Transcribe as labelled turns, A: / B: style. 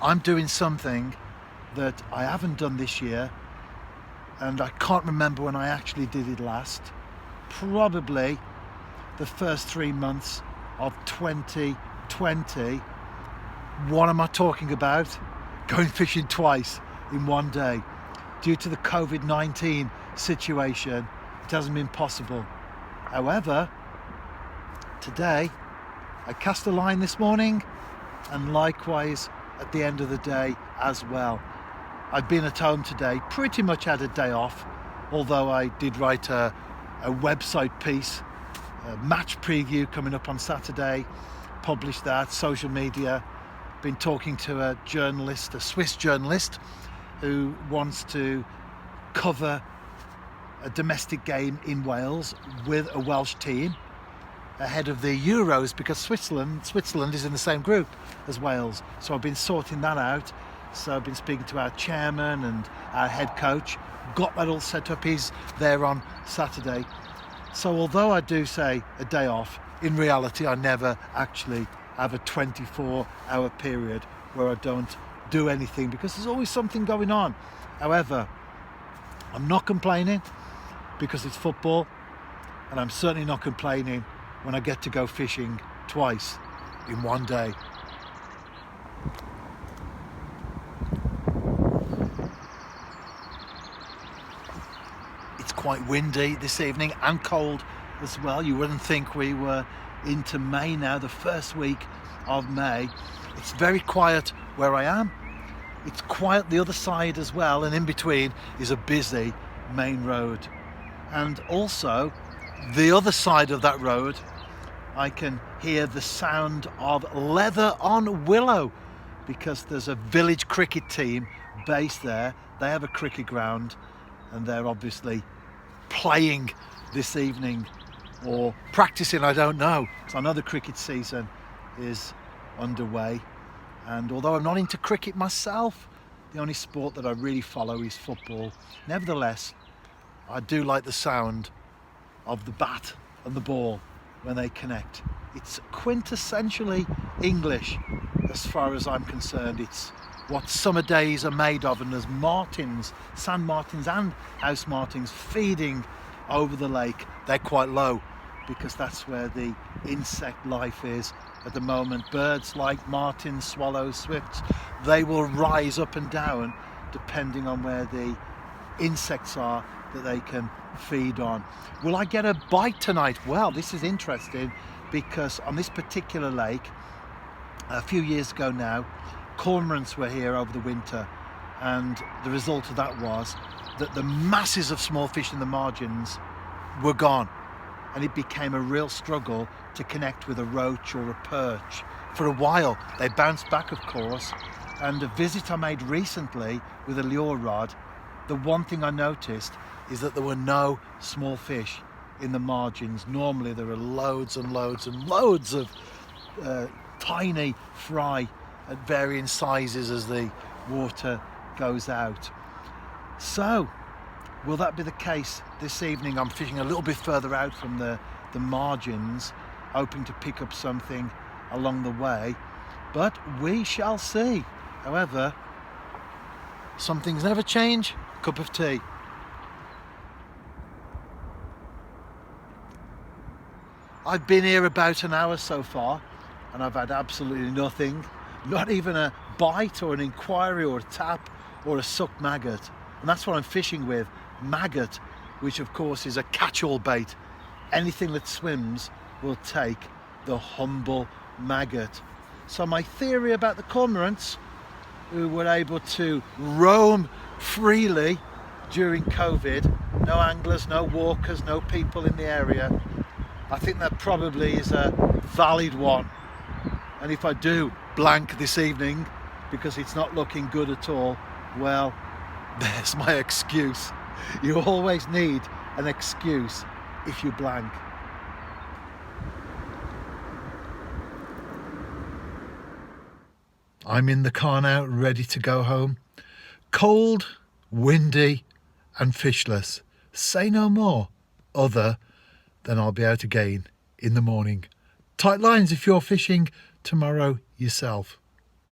A: I'm doing something that I haven't done this year, and I can't remember when I actually did it last. Probably the first 3 months of 2020. What am I talking about? Going fishing twice in one day. Due to the COVID-19 situation, it hasn't been possible. However, today I cast a line this morning, and likewise at the end of the day as well. I've been at home today, pretty much had a day off, although I did write a website piece, a match preview coming up on Saturday, published that, social media. Been talking to a journalist, a Swiss journalist, who wants to cover a domestic game in Wales with a Welsh team ahead of the Euros, because Switzerland is in the same group as Wales. So I've been sorting that out. So I've been speaking to our chairman and our head coach, got that all set up. He's there on Saturday. So although I do say a day off, in reality I never actually have a 24-hour period where I don't do anything, because there's always something going on. However, I'm not complaining because it's football, and I'm certainly not complaining when I get to go fishing twice in one day. It's quite windy this evening and cold as well. You wouldn't think we were into May now, the first week of May. It's very quiet where I am. It's quiet the other side as well, and in between is a busy main road. And also the other side of that road, I can hear the sound of leather on willow, because there's a village cricket team based there. They have a cricket ground, and they're obviously playing this evening, or practicing, I don't know. So I know the cricket season is underway, and although I'm not into cricket myself, the only sport that I really follow is football. Nevertheless, I do like the sound of the bat and the ball when they connect. It's quintessentially English as far as I'm concerned. It's what summer days are made of, and there's martins, sand martins and house martins feeding over the lake. They're quite low because that's where the insect life is at the moment. Birds like martins, swallows, swifts, they will rise up and down depending on where the insects are that they can feed on. Will I get a bite tonight? Well, this is interesting, because on this particular lake, a few years ago now, cormorants were here over the winter, and the result of that was that the masses of small fish in the margins were gone, and it became a real struggle to connect with a roach or a perch. For a while they bounced back, of course, and a visit I made recently with a lure rod, the one thing I noticed is that there were no small fish in the margins. Normally there are loads and loads and loads of tiny fry at varying sizes as the water goes out. So will that be the case this evening? I'm fishing a little bit further out from the margins, hoping to pick up something along the way, but we shall see. However, some things never change. Cup of tea. I've been here about an hour so far, and I've had absolutely nothing, not even a bite or an inquiry or a tap or a sucked maggot. And that's what I'm fishing with, maggot, which of course is a catch-all bait. Anything that swims will take the humble maggot. So my theory about the cormorants, who were able to roam freely during COVID, no anglers, no walkers, no people in the area, I think that probably is a valid one. And if I do blank this evening because it's not looking good at all, well, there's my excuse. You always need an excuse if you blank. I'm in the car now, ready to go home. Cold, windy and fishless. Say no more, other than I'll be out again in the morning. Tight lines if you're fishing tomorrow yourself.